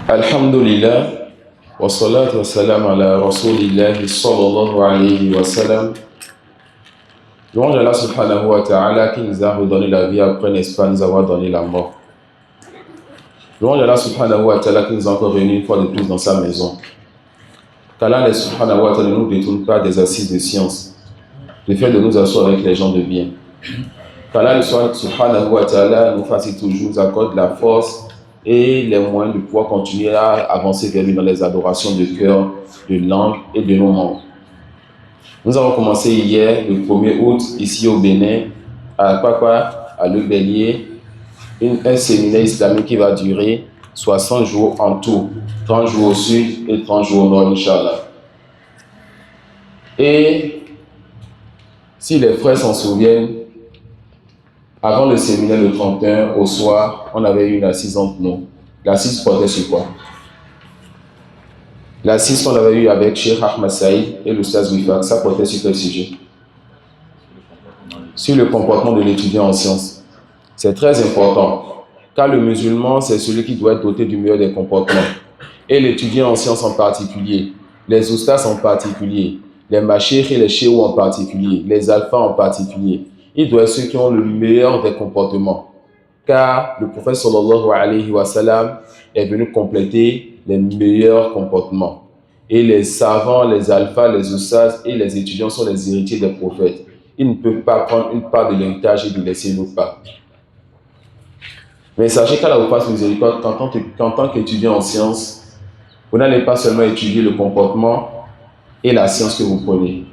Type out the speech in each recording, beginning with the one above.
Alhamdulillah, wa salatu wa salam ala rasulillahi sallallahu alayhi wa sallam. Louange à Allah subhanahu wa ta'ala qui nous a redonné la vie après, n'est-ce pas, nous avoir donné la mort. Louange à Allah subhanahu wa ta'ala qui nous a encore réunis une fois de plus dans sa maison. Qu'Allah subhanahu wa ta'ala ne nous détourne pas des assises de science, le fait de nous asseoir avec les gens de bien. Qu'Allah subhanahu wa ta'ala nous fasse toujours, nous accorde la force et les moyens de pouvoir continuer à avancer vers lui dans les adorations de cœur, de langue et de nos membres. Nous avons commencé hier, le 1er août, ici au Bénin, à Kwakwa, à Le Bélier, un séminaire islamique qui va durer 60 jours en tout, 30 jours au sud et 30 jours au nord, Inch'Allah. Et si les frères s'en souviennent, avant le séminaire le 31, au soir, on avait eu une assise entre nous. L'assise portait sur quoi? L'assise qu'on avait eue avec Cheikh Ahmed Saïd et le Staz Wifak, ça portait sur quel sujet? Sur le comportement de l'étudiant en sciences. C'est très important, car le musulman, c'est celui qui doit être doté du meilleur des comportements. Et l'étudiant en sciences en particulier, les oustas en particulier, les machir et les chéous en particulier, les alphas en particulier, ils doivent être ceux qui ont le meilleur des comportements. Car le prophète sallallahu alayhi wa sallam est venu compléter les meilleurs comportements. Et les savants, les alphas, les oustas et les étudiants sont les héritiers des prophètes. Ils ne peuvent pas prendre une part de l'héritage et de laisser l'autre part. Mais sachez qu'Allah vous fasse miséricorde qu'en tant qu'étudiant en sciences, vous n'allez pas seulement étudier le comportement et la science que vous prenez.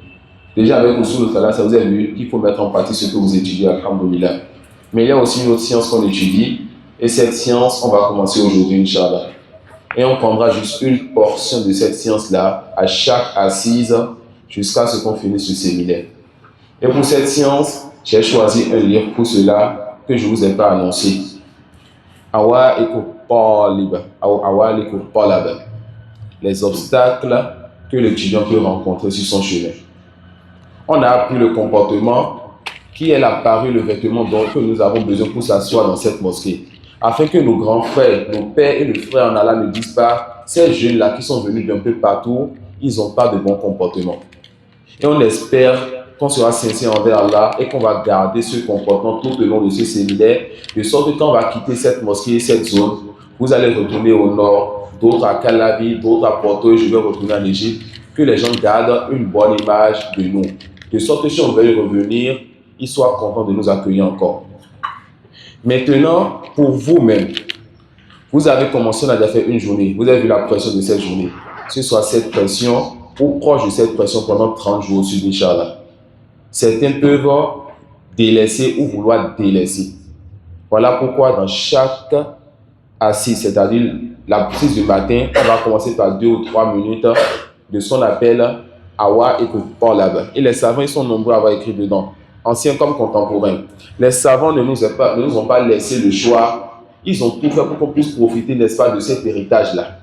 Déjà avec Usul al-Salah, ça vous a vu qu'il faut mettre en pratique ce que vous étudiez, alhamdoulilah. Mais il y a aussi une autre science qu'on étudie, et cette science, on va commencer aujourd'hui, Inch'Allah. Et on prendra juste une portion de cette science-là à chaque assise jusqu'à ce qu'on finisse ce séminaire. Et pour cette science, j'ai choisi un livre pour cela que je ne vous ai pas annoncé. Les obstacles que l'étudiant peut rencontrer sur son chemin. On a appris le comportement qui est la parure, le vêtement dont nous avons besoin pour s'asseoir dans cette mosquée. Afin que nos grands frères, nos pères et nos frères en Allah ne disent pas, ces jeunes-là qui sont venus d'un peu partout, ils n'ont pas de bon comportement. Et on espère qu'on sera sincère envers Allah et qu'on va garder ce comportement tout au long de ce séminaire, de sorte que quand on va quitter cette mosquée, cette zone, vous allez retourner au nord, d'autres à Calabi, d'autres à Porto, et je vais retourner en Égypte, que les gens gardent une bonne image de nous. De sorte que si on veut y revenir, ils soient contents de nous accueillir encore. Maintenant, pour vous-même, vous avez commencé, on a déjà fait une journée, vous avez vu la pression de cette journée. Que ce soit cette pression ou proche de cette pression pendant 30 jours au sud, Inch'Allah. Certains peuvent délaisser ou vouloir délaisser. Voilà pourquoi dans chaque assise, c'est-à-dire la prise du matin, on va commencer par 2 ou 3 minutes de ce qu'on appelle Awa et Koupalab. Et les savants, ils sont nombreux à avoir écrit dedans, anciens comme contemporains. Les savants ne nous ont pas laissé le choix. Ils ont tout fait pour qu'on puisse profiter, n'est-ce pas, de cet héritage-là.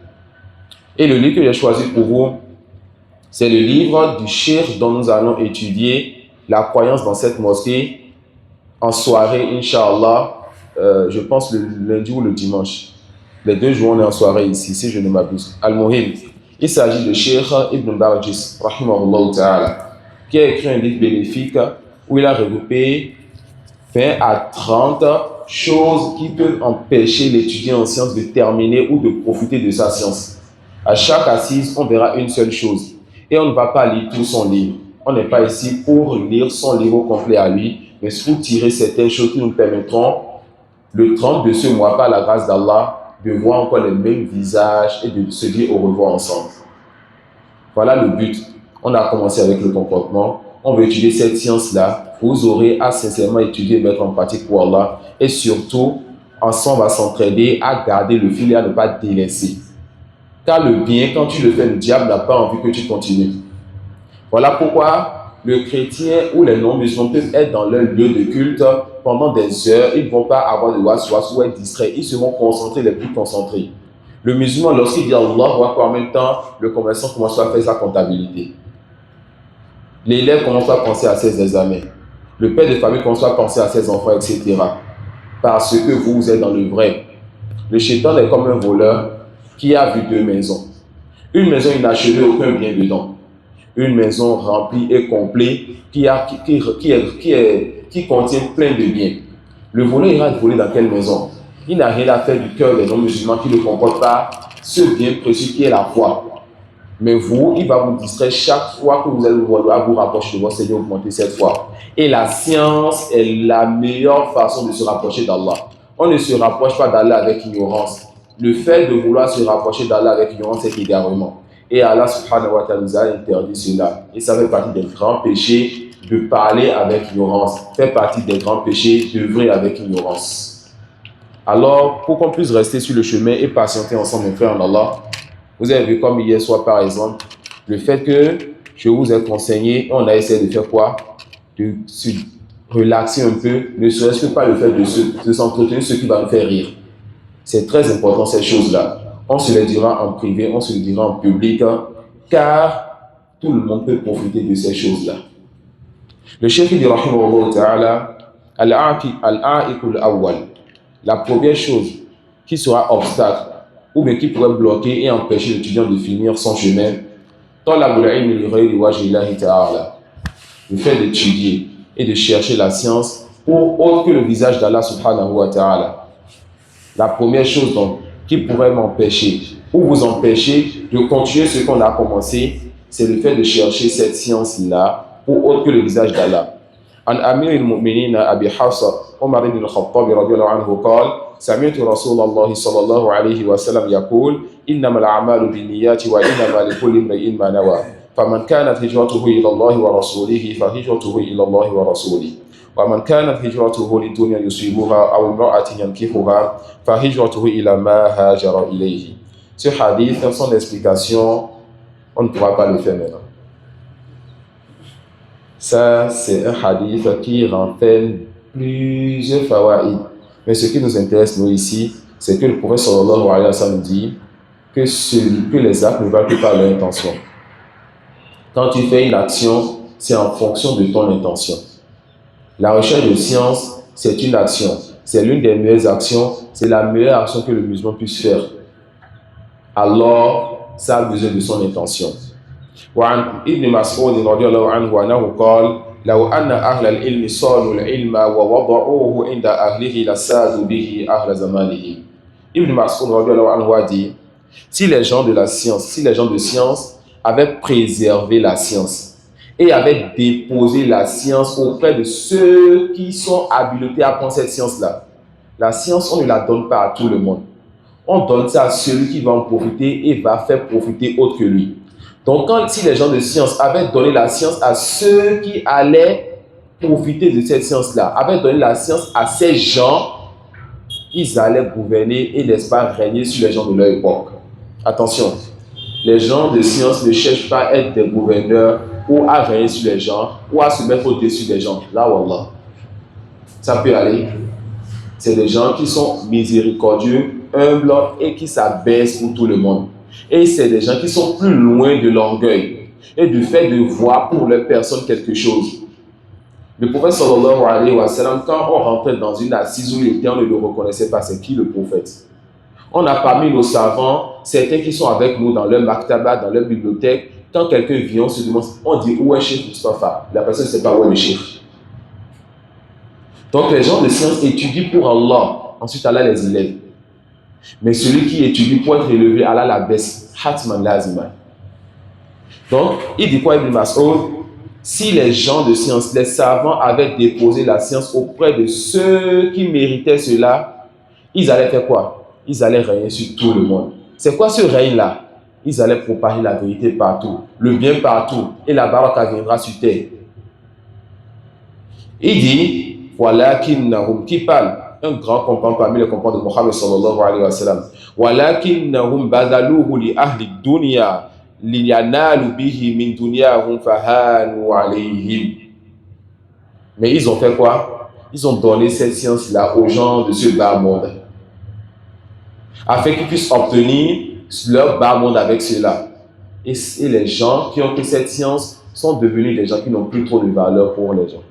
Et le livre que j'ai choisi pour vous, c'est le livre du cheikh dont nous allons étudier la croyance dans cette mosquée en soirée, Inch'Allah, je pense le lundi ou le dimanche. Les 2 jours, on est en soirée ici, si je ne m'abuse. Al-Muhim. Il s'agit de Cheikh Ibn Barjis, rahimahullah ta'ala, qui a écrit un livre bénéfique où il a regroupé 20 à 30 choses qui peuvent empêcher l'étudiant en sciences de terminer ou de profiter de sa science. À chaque assise, on verra une seule chose. Et on ne va pas lire tout son livre. On n'est pas ici pour lire son livre au complet à lui, mais pour tirer certaines choses qui nous permettront, le 30 de ce mois, par la grâce d'Allah, de voir encore les mêmes visages et de se dire au revoir ensemble. Voilà le but. On a commencé avec le comportement. On veut étudier cette science-là. Vous aurez à sincèrement étudier et mettre en pratique pour Allah. Et surtout, ensemble, on va s'entraider à garder le fil et à ne pas délaisser. Car le bien, quand tu le fais, le diable n'a pas envie que tu continues. Voilà pourquoi le chrétien ou les non-musulmans peuvent être dans leur lieu de culte pendant des heures. Ils ne vont pas avoir de waswas ou être distraits. Ils seront concentrés, les plus concentrés. Le musulman, lorsqu'il dit Allah, en même temps, le commerçant commence à faire sa comptabilité. L'élève commence à penser à ses examens. Le père de famille commence à penser à ses enfants, etc. Parce que vous êtes dans le vrai. Le shaitan est comme un voleur. qui a vu deux maisons. Une maison inachevée, aucun bien dedans. Une maison remplie et complète qui contient plein de biens. Le voleur ira voler dans quelle maison? Il n'a rien à faire du cœur des non-musulmans qui ne comportent pas ce bien précieux qui est la foi. Mais vous, il va vous distraire chaque fois que vous allez vouloir vous rapprocher de votre Seigneur, augmenter cette foi. Et la science est la meilleure façon de se rapprocher d'Allah. On ne se rapproche pas d'Allah avec ignorance. Le fait de vouloir se rapprocher d'Allah avec ignorance, c'est égarement. Et Allah subhanahu wa ta'ala nous a interdit cela. Et ça fait partie des grands péchés de parler avec ignorance. Fait partie des grands péchés d'œuvrer avec ignorance. Alors, pour qu'on puisse rester sur le chemin et patienter ensemble, mes frères en Allah, vous avez vu comme hier soir par exemple, le fait que je vous ai conseillé, on a essayé de faire quoi? De se relaxer un peu, ne serait-ce que pas le fait de s'entretenir, ce qui va nous faire rire. C'est très important ces choses-là. On se les dira en privé, on se les dira en public, car tout le monde peut profiter de ces choses-là. Le cheikh dit rahimahullah ta'ala, al-a'iqul awwal, la première chose qui sera obstacle ou bien qui pourrait bloquer et empêcher l'étudiant de finir son chemin, le fait d'étudier et de chercher la science pour autre que le visage d'Allah subhanahu wa ta'ala. La première chose donc qui pourrait m'empêcher ou vous empêcher de continuer ce qu'on a commencé, c'est le fait de chercher cette science-là pour autre que le visage d'Allah. عن أمير المؤمنين أبي حفص عمر بن الخطاب رضي الله عنه قال سمعت رسول الله صلى الله عليه وسلم يقول إنما الأعمال بالنيات وإنما لكل امرئ ما نوى فمن كانت هجرته إلى الله ورسوله فهجرته إلى الله ورسوله ومن كانت هجرته للدنيا يصيبها أو امرأة ينكحها فهجرته إلى ما هاجر إليه. Ce hadith, son explication, on ne pourra pas le faire maintenant. Ça, c'est un hadith qui renferme plusieurs fawaïd. Mais ce qui nous intéresse, nous, ici, c'est que le prophète sallallahu alayhi wa sallam dit que les actes ne valent que par leur intention. Quand tu fais une action, c'est en fonction de ton intention. La recherche de science, c'est une action. C'est l'une des meilleures actions. C'est la meilleure action que le musulman puisse faire. Alors, ça a besoin de son intention. وعن ابن مسعود رضي الله عنه أنه قال لو أن أهل العلم صانوا العلم ووضعوه عند أهله لسادوا به أهل زمانه. Ibn Mas'ud رضي الله عنه a dit, si les gens de science avaient préservé la science et avaient déposé la science auprès de ceux qui sont habilités à prendre cette science-là, la science, on ne la donne pas à tout le monde. On donne ça à celui qui va en profiter et va faire profiter autre que lui. Donc, si les gens de science avaient donné la science à ceux qui allaient profiter de cette science-là, avaient donné la science à ces gens, ils allaient gouverner et n'est-ce pas régner sur les gens de leur époque. Attention, les gens de science ne cherchent pas à être des gouverneurs ou à régner sur les gens ou à se mettre au-dessus des gens. Là, wallah, ça peut aller. C'est des gens qui sont miséricordieux, humbles et qui s'abaissent pour tout le monde. Et c'est des gens qui sont plus loin de l'orgueil et du fait de voir pour leur personne quelque chose. Le prophète sallallahu alayhi wa sallam, quand on rentrait dans une assise où il était, on ne le reconnaissait pas, c'est qui le prophète? On a parmi nos savants, certains qui sont avec nous dans leur maktaba, dans leur bibliothèque, quand quelqu'un vient, on se demande, on dit où est Cheikh Mustafa? La personne ne sait pas où est le Cheikh. Donc les gens de science étudient pour Allah, ensuite Allah les élève. Mais celui qui étudie pour être élevé, Allah la baisse. Hatman lazima. Donc, il dit quoi Ibn Mas'ud? Si les gens de science, les savants avaient déposé la science auprès de ceux qui méritaient cela, ils allaient faire quoi? Ils allaient régner sur tout le monde. C'est quoi ce règne-là? Ils allaient propager la vérité partout, le bien partout, et la baraka viendra sur terre. Il dit, voilà qui parle. Un grand compagnon parmi les compagnons de Mohammed sallallahu alayhi wa sallam. Walakinnahum badaluhu li ahli dunya liyanalu bihi min dunyahum fahanu alayhim. Mais ils ont fait quoi? Ils ont donné cette science-là aux gens de ce bas monde, afin qu'ils puissent obtenir leur bas monde avec cela. Et les gens qui ont pris cette science sont devenus des gens qui n'ont plus trop de valeur pour les gens.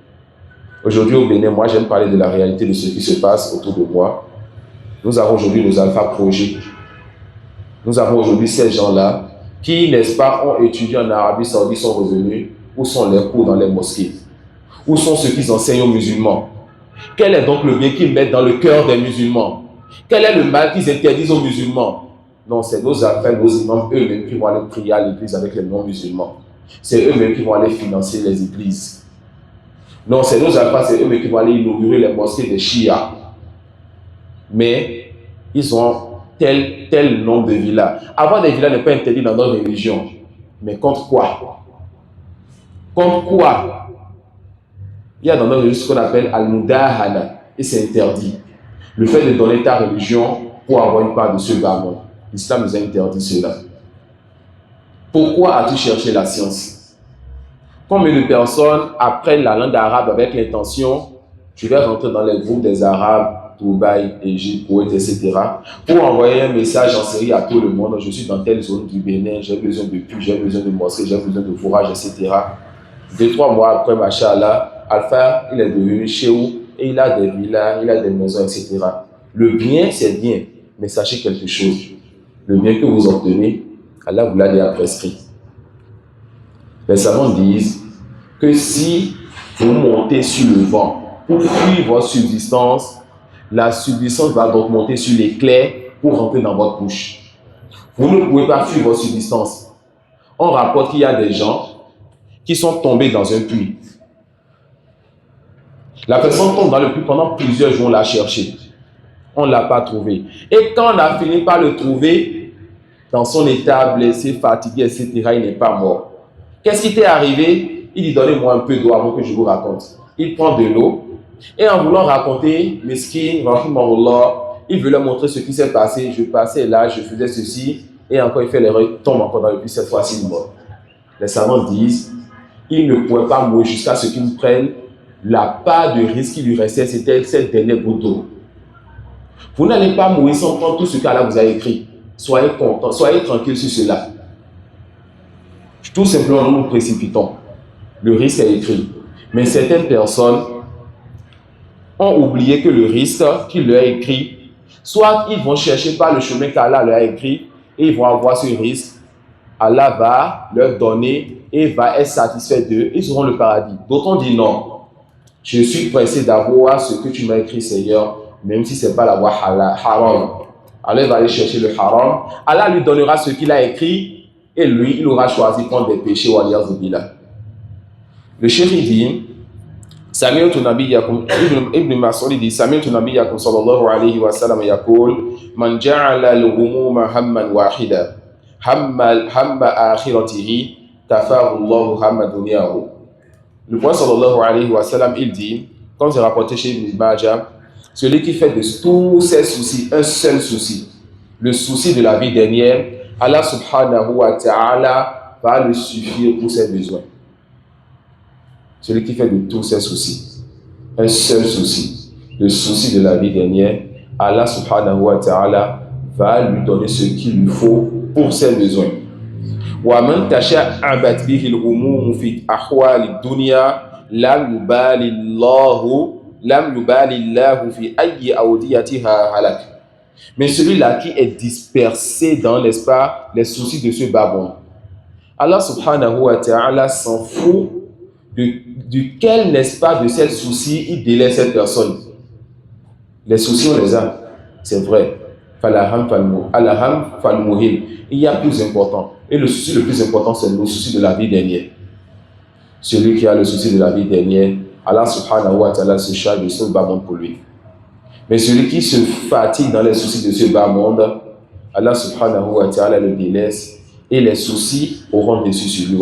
Aujourd'hui au Bénin, moi j'aime parler de la réalité de ce qui se passe autour de moi. Nous avons aujourd'hui nos alpha projets. Nous avons aujourd'hui ces gens-là qui, n'est-ce pas, ont étudié en Arabie Saoudite, sont revenus. Où sont les cours dans les mosquées? Où sont ceux qui enseignent aux musulmans? Quel est donc le bien qu'ils mettent dans le cœur des musulmans? Quel est le mal qu'ils interdisent aux musulmans? Non, c'est nos affaires, nos imams eux-mêmes qui vont aller prier à l'église avec les non-musulmans. C'est eux-mêmes qui vont aller financer les églises. Non, c'est nos affaires, c'est eux-mêmes qui vont aller inaugurer les mosquées des Shia. Mais ils ont tel nombre de villas. Avoir des villas n'est pas interdit dans notre religion. Mais contre quoi? Contre quoi? Il y a dans notre religion ce qu'on appelle Al-Mudahana, et c'est interdit. Le fait de donner ta religion pour avoir une part de ce bas monde. L'islam nous a interdit cela. Pourquoi as-tu cherché la science? Combien de personnes apprennent la langue arabe avec l'intention, je vais rentrer dans les groupes des Arabes, Dubaï, Égypte, Koweït, etc., pour envoyer un message en série à tout le monde. Je suis dans telle zone du Bénin, j'ai besoin de puits, j'ai besoin de mosquées, j'ai besoin de fourrage, etc. 2-3 mois après, machallah, Alpha, il est devenu chez vous et il a des villas, il a des maisons, etc. Le bien, c'est bien, mais sachez quelque chose. Le bien que vous obtenez, Allah vous l'a déjà prescrit. Les savants disent que si vous montez sur le vent pour fuir votre subsistance, la subsistance va donc monter sur l'éclair pour rentrer dans votre bouche. Vous ne pouvez pas fuir votre subsistance. On rapporte qu'il y a des gens qui sont tombés dans un puits. La personne tombe dans le puits pendant plusieurs jours, on l'a cherché. On ne l'a pas trouvé. Et quand on a fini par le trouver, dans son état blessé, fatigué, etc., il n'est pas mort. Qu'est-ce qui t'est arrivé? Il dit, donnez-moi un peu d'eau avant que je vous raconte. Il prend de l'eau et en voulant raconter, Meskin, rahimahullah, il veut leur montrer ce qui s'est passé. Je passais là, je faisais ceci et encore il fait l'erreur, il tombe encore dans le puits, cette fois-ci il meurt. Les savants disent, il ne pouvait pas mourir jusqu'à ce qu'il prenne la part de risque qui lui restait, c'était cette dernière goutte d'eau. Vous n'allez pas mourir sans prendre tout ce qu'Allah vous a écrit. Soyez content, soyez tranquille sur cela. Tout simplement, nous nous précipitons. Le risque est écrit. Mais certaines personnes ont oublié que le risque qu'il leur est écrit, soit ils vont chercher par le chemin qu'Allah leur a écrit et ils vont avoir ce risque. Allah va leur donner et va être satisfait d'eux. Ils auront le paradis. D'autres ont dit non. Je suis pressé d'avoir ce que tu m'as écrit, Seigneur, même si ce n'est pas la voie haram. Allah va aller chercher le haram. Allah lui donnera ce qu'il a écrit et lui, il aura choisi de prendre des péchés. Le cheikh dit, سمعت نبيكم ابن مسعود dit سمعت نبيكم صلى الله عليه وسلم يقول من جعل الهموم هما واحدا هم آخرته كفاه الله هم دنياه. Le prophète sallallahu alayhi wa sallam, il dit, comme c'est rapporté chez Ibn Majah, celui qui fait de tous ses soucis un seul souci, le souci de la vie dernière, Allah subhanahu wa ta'ala va le suffire pour ses besoins. Celui qui fait de tous ses soucis un seul souci, le souci de la vie dernière, Allah subhanahu wa ta'ala va lui donner ce qu'il lui faut pour ses besoins. ومن تشعبت به الهموم في أحوال الدنيا لم يبالي الله في أي أوديتها هلك. Mais celui-là qui est dispersé dans, n'est-ce pas, les soucis de ce bas monde, Allah subhanahu wa ta'ala s'en fout duquel, n'est-ce pas, de ces soucis il délaisse cette personne. Les soucis on les a, c'est vrai. Il y a plus important. Et le souci le plus important, c'est le souci de la vie dernière. Celui qui a le souci de la vie dernière, Allah subhanahu wa ta'ala se charge de ce bas monde pour lui. Mais celui qui se fatigue dans les soucis de ce bas monde, Allah subhanahu wa ta'ala le délaisse et les soucis auront dessus sur lui.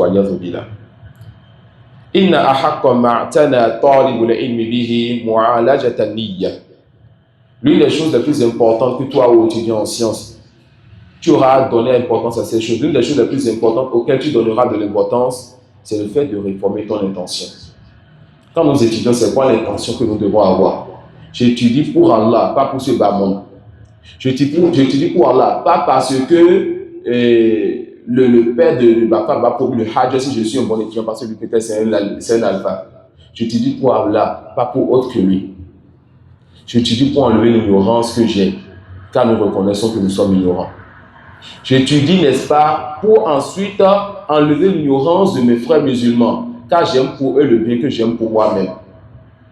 Inna ahaqqa ma'tana talibul ilmi bihi mu'alajatan niyya. L'une des choses les plus importantes que toi, ô étudiant en sciences, tu auras donné importance à ces choses. L'une des choses les plus importantes auxquelles tu donneras de l'importance, c'est le fait de réformer ton intention. Quand nous étudions, c'est quoi l'intention que nous devons avoir? J'étudie pour Allah, pas pour ce bas monde. J'étudie pour Allah, pas parce que le père de ma femme m'a promis le hajj si je suis un bon étudiant, parce que lui peut-être c'est un alpha. J'étudie pour Allah, pas pour autre que lui. J'étudie pour enlever l'ignorance que j'ai, car nous reconnaissons que nous sommes ignorants. J'étudie, n'est-ce pas, pour ensuite enlever l'ignorance de mes frères musulmans, car j'aime pour eux le bien que j'aime pour moi-même.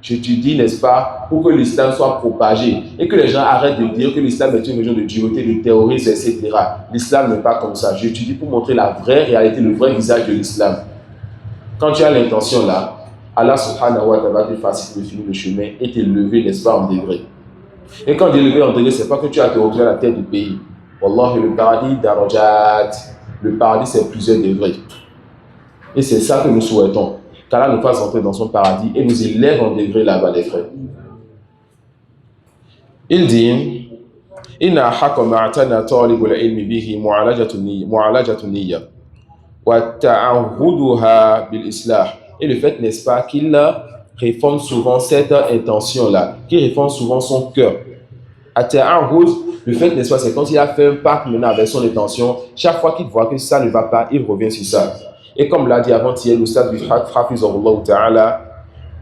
J'étudie, n'est-ce pas, pour que l'islam soit propagé et que les gens arrêtent de dire que l'islam est une religion de dureté, de terrorisme, etc. L'islam n'est pas comme ça. J'étudie pour montrer la vraie réalité, le vrai visage de l'islam. Quand tu as l'intention là, Allah subhanahu wa ta'ala va te faciliter de finir le chemin et te lever, n'est-ce pas, en degré. Et quand tu es levé en degré, ce n'est pas que tu as te retrouver à la tête du pays. Wallah, le paradis darajat, le paradis c'est plusieurs degrés. Et c'est ça que nous souhaitons. Qu'Allah nous fasse entrer dans son paradis et nous élève en degré là-bas, les frères. Il dit Inna haqqa ma'atana talibul ilmi bihi mu'alajatu niyya wa ta'ahuduha bil islah. Et le fait, n'est-ce pas, qu'il réforme souvent cette intention-là, qu'il réforme souvent son cœur. Le fait, n'est-ce pas, c'est quand il a fait un pacte maintenant avec son intention, chaque fois qu'il voit que ça ne va pas, il revient sur ça. Et comme l'a dit avant-hier, le stade du Hafizahullah Ta'ala,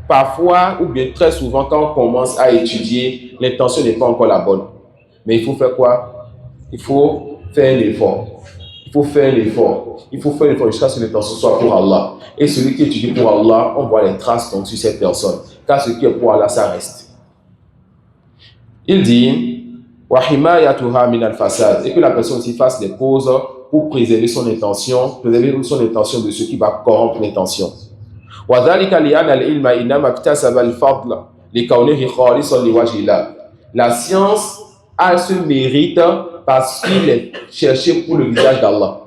parfois, ou bien très souvent, quand on commence à étudier, l'intention n'est pas encore la bonne. Mais il faut faire quoi? Il faut faire un effort. Il faut faire un effort. Il faut faire un effort jusqu'à ce que l'intention soit pour Allah. Et celui qui étudie pour Allah, on voit les traces donc, sur cette personne. Car ce qui est pour Allah, ça reste. Il dit, et que la personne aussi fasse des causes pour préserver son intention de ce qui va corrompre l'intention. La science a ce mérite parce qu'il est cherché pour le visage d'Allah.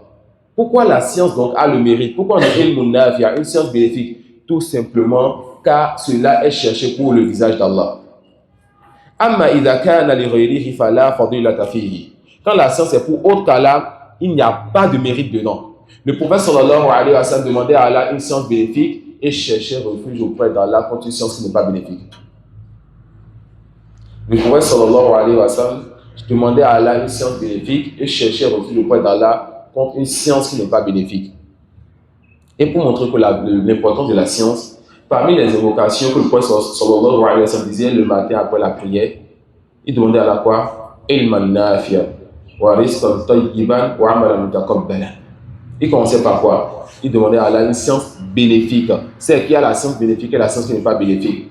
Pourquoi la science donc a le mérite? Pourquoi on a une science bénéfique? Tout simplement car cela est cherché pour le visage d'Allah. Quand la science est pour autre qu'Allah, il n'y a pas de mérite dedans. Le prophète sallallahu alayhi wa sallam demandait à Allah une science bénéfique et cherchait refuge auprès d'Allah contre une science qui n'est pas bénéfique. Le prophète sallallahu alayhi wa sallam demandait à Allah une science bénéfique et cherchait refuge auprès d'Allah contre une science qui n'est pas bénéfique. Et pour montrer que l'importance de la science, parmi les invocations que le prophète sallallahu alayhi wa sallam disait le matin après la prière, il demandait à Allah quoi? Ilman nafi'a wa rizqan tayyiban wa amalan mutaqabbalan. Il commençait par quoi? Il demandait à Allah une science bénéfique. C'est qu'il y a la science bénéfique et la science qui n'est pas bénéfique.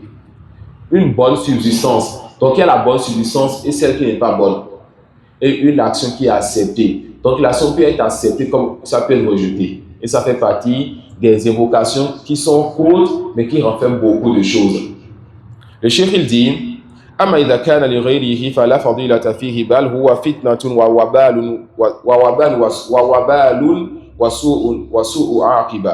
Une bonne subsistance. Donc il y a la bonne subsistance et celle qui n'est pas bonne. Et une action qui est acceptée. Donc l'action peut être acceptée comme ça peut être rejetée. Et ça fait partie des invocations qui sont courtes mais qui renferment beaucoup de choses. Le cheikh il dit أما إذا كان لغيره فلا فضيلة فيه بل هو فتنة ووبال وسوء عاقبة.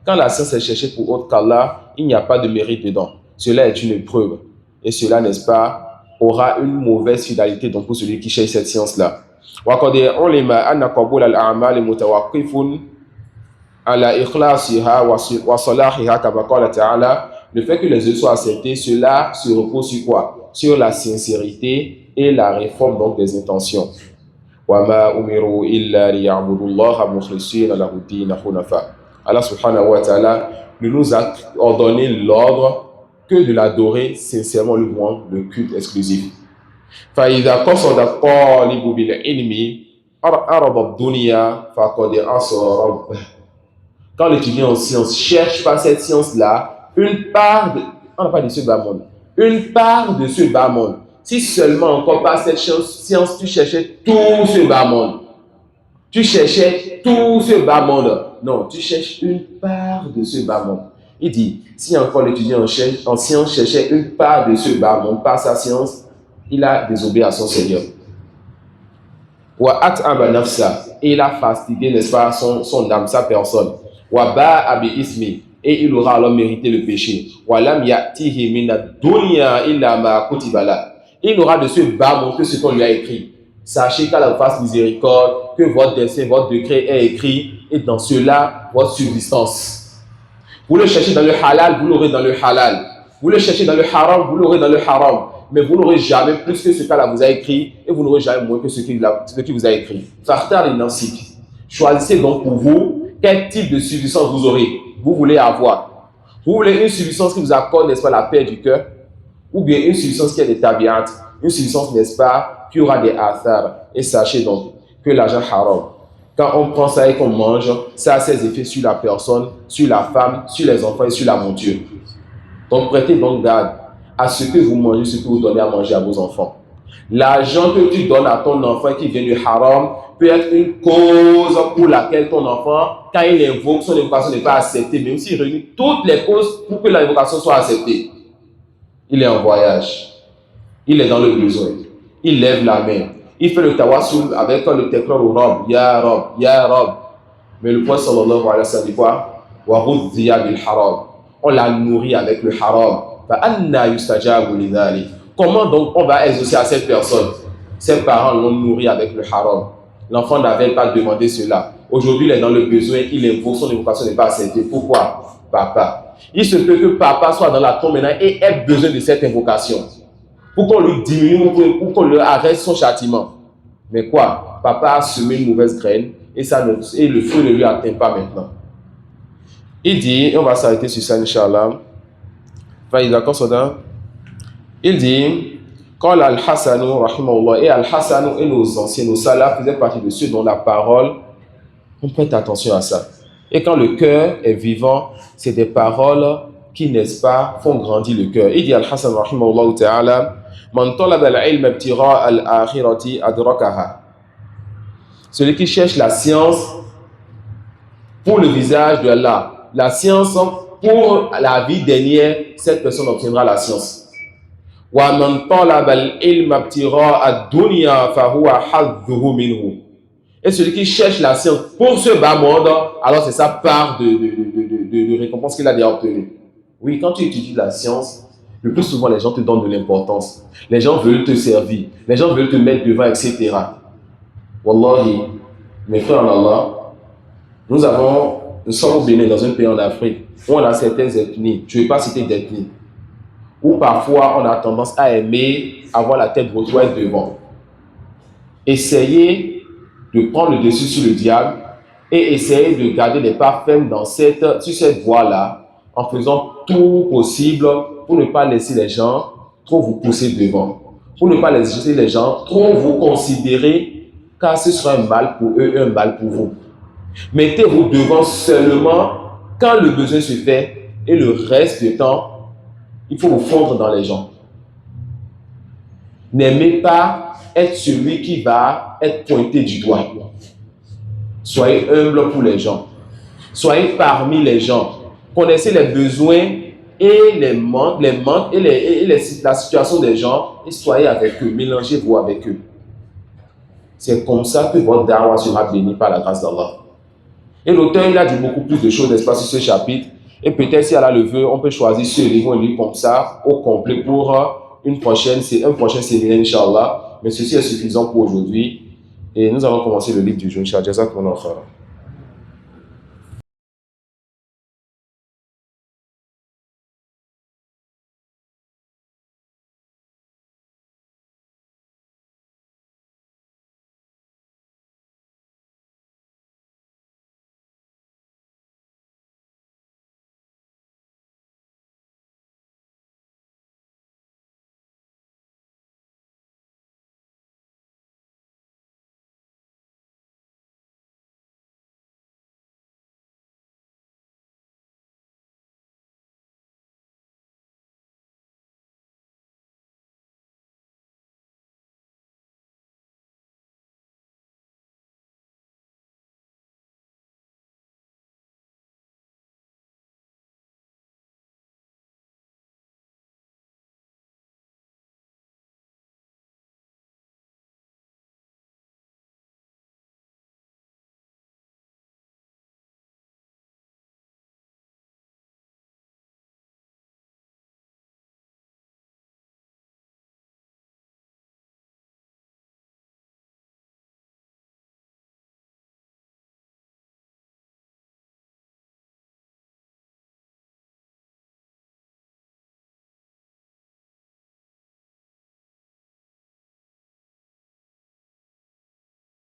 Quand la science est cherchée pour autre qu'Allah, il n'y a pas de mérite dedans. Cela est une épreuve. Et cela, n'est-ce pas, aura une mauvaise finalité donc pour celui qui cherche cette science-là. وقد علم أن قبول الأعمال متوقف على إخلاصها وصلاحها كما قال تعالى. Le fait que les œuvres soient acceptées, cela se repose sur quoi? Sur la sincérité et la réforme donc des intentions. وَمَا أُمِرُوا إِلَّا لِيَعْبُدُوا اللَّهَ مُخْلِصِينَ لَهُ الدِّينَ حُنَفَاءَ. Allah subhanahu wa ta'ala ne nous a ordonné l'ordre que de l'adorer sincèrement, le culte exclusif. فَإِذَا قَصَدَ الطَّالِبُ بِالْعِلْمِ أَرَضَ الدُّنْيَا فَقَدْ عَصَى رَبَّهُ. Quand l'étudiant en science cherche par cette science-là, une part de, on n'a pas dit ce bas monde, une part de ce bas monde. Si seulement encore par cette science, tu cherchais tout ce bas monde. Tu cherchais tout ce bas monde. Non, tu cherches une part de ce bas monde. Il dit, si encore l'étudiant en science cherchait une part de ce bas monde par sa science, il a désobéi à son Seigneur. Et il a fatigué, n'est-ce pas, son âme, sa personne. Et il aura alors mérité le péché. Il aura de ce bas monde que ce qu'on lui a écrit. Sachez qu'Allah vous fasse miséricorde, que votre dessein, votre décret est écrit, et dans cela, votre subsistance. Vous le cherchez dans le halal, vous l'aurez dans le halal. Vous le cherchez dans le haram, vous l'aurez dans le haram. Mais vous n'aurez jamais plus que ce qu'Allah vous a écrit, et vous n'aurez jamais moins que ce qu'il vous a écrit. Choisissez donc pour vous quel type de subsistance vous aurez. Vous voulez avoir. Vous voulez une subsistance qui vous accorde, n'est-ce pas, la paix du cœur, ou bien une subsistance qui a des tabiat, une subsistance, n'est-ce pas, qui aura des athars. Et sachez donc que l'argent haram. Quand on prend ça et qu'on mange, ça a ses effets sur la personne, sur la femme, sur les enfants et sur la monture. Donc prêtez donc garde à ce que vous mangez, ce que vous donnez à manger à vos enfants. L'argent que tu donnes à ton enfant qui vient du haram peut être une cause pour laquelle ton enfant, quand il invoque, son invocation n'est pas acceptée, même s'il réunit toutes les causes pour que l'invocation soit acceptée. Il est en voyage, il est dans le besoin, il lève la main, il fait le tawassul avec le tekrar au Rab, Ya Rab, Ya Rab. Mais le prophète sallallahu alayhi wa sallam dit quoi? Wa ghudhiya bil haram. On l'a nourri avec le haram. Fa anna yustajabu li dhalik. Comment donc on va exaucer à cette personne? Ses parents l'ont nourri avec le haram. L'enfant n'avait pas demandé cela. Aujourd'hui, il est dans le besoin, il invoque, son invocation n'est pas acceptée. Pourquoi? Papa. Il se peut que papa soit dans la tombe maintenant et ait besoin de cette invocation. Pour qu'on lui diminue, pour qu'on lui arrête son châtiment. Mais quoi? Papa a semé une mauvaise graine et le fruit ne lui atteint pas maintenant. Il dit, et on va s'arrêter sur ça, Inch'Allah. Enfin, il est d'accord, Soda? Il dit, quand Al-Hassanu, rahimahullah, et Al-Hassanu et nos anciens, nos salafs faisaient partie de ceux dont la parole, on prête attention à ça. Et quand le cœur est vivant, c'est des paroles qui, n'est-ce pas, font grandir le cœur. Il dit Al-Hassan, rahimahullah ta'ala, Man talaba al-ilm ibtira al-akhirati adrakaha. Celui qui cherche la science pour le visage de Allah, la science pour la vie dernière, cette personne obtiendra la science. Wa man talaba al-ilm ibtira ad-dunya fahuwa hadduhu minhu. Et celui qui cherche la science pour ce bas monde, alors c'est sa part de récompense qu'il a déjà obtenue. Oui, quand tu étudies la science, le plus souvent les gens te donnent de l'importance. Les gens veulent te servir, les gens veulent te mettre devant, etc. Wallahi, mes frères en Allah, nous sommes au Bénin, dans un pays en Afrique, où on a certaines ethnies, je ne vais pas citer d'ethnies, où parfois on a tendance à aimer avoir la tête retrouvée devant. Essayez de prendre le dessus sur le diable et essayer de garder les pas fermes sur cette voie-là en faisant tout possible pour ne pas laisser les gens trop vous pousser devant, pour ne pas laisser les gens trop vous considérer, car ce sera un mal pour eux et un mal pour vous. Mettez-vous devant seulement quand le besoin se fait et le reste du temps, il faut vous fondre dans les gens. N'aimez pas être celui qui va être pointé du doigt. Soyez humble pour les gens. Soyez parmi les gens. Connaissez les besoins et les manques et la situation des gens et soyez avec eux. Mélangez-vous avec eux. C'est comme ça que votre da'wah sera bénie par la grâce d'Allah. Et l'auteur, il a dit beaucoup plus de choses, n'est-ce pas, sur ce chapitre. Et peut-être si Allah le veut, on peut choisir ce livre, un livre comme ça, au complet pour un prochain séminaire, Inch'Allah. Mais ceci est suffisant pour aujourd'hui. Et nous allons commencer le livre du jour, Inch'Allah.